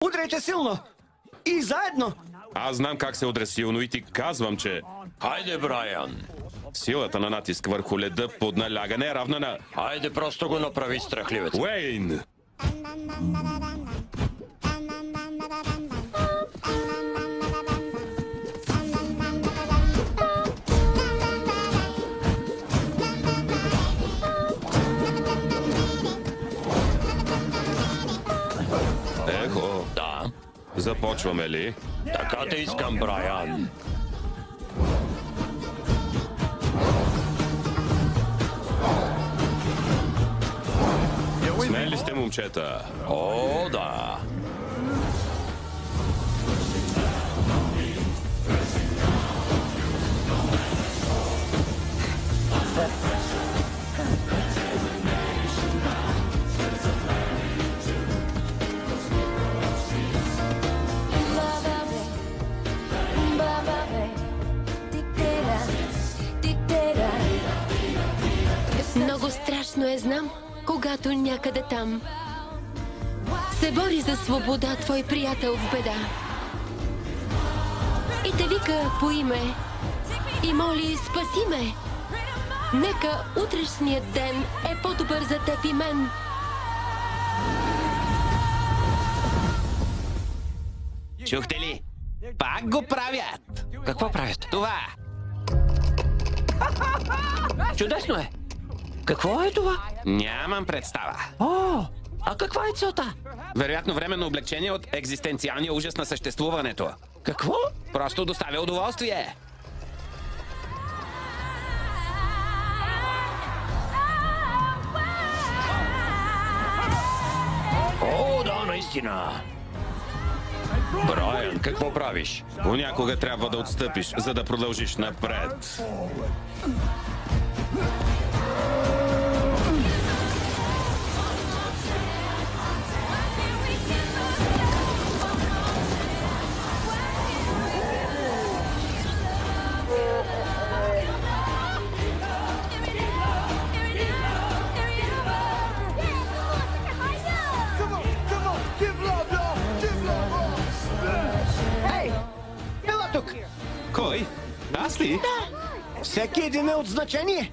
Удряйте силно! И заедно! Аз знам как се удря силно и ти казвам, че Хайде, Брайан. силата на натиск върху леда под налягане е равна на... Хайде, просто го направи страхливец. Уейн! Ехо, Да, започваме ли? така те искам, Брайан. Смели сте, момчета? О, да. Много страшно е, знам, когато някъде там се бори за свобода твой приятел в беда. И те вика по име и моли, спаси ме. Нека утрешният ден е по-добър за теб и мен. Чухте ли? Пак го правят! Какво правят? Това! Чудесно е. Какво е това? Нямам представа. О, а каква е целта? Вероятно временно облегчение от екзистенциалния ужас на съществуването. Какво? Просто доставя удоволствие. О, да, наистина. Брайан, какво правиш? Понякога трябва да отстъпиш, за да продължиш напред. Ела тук! Кой? Аз ли? Всеки един е от значение!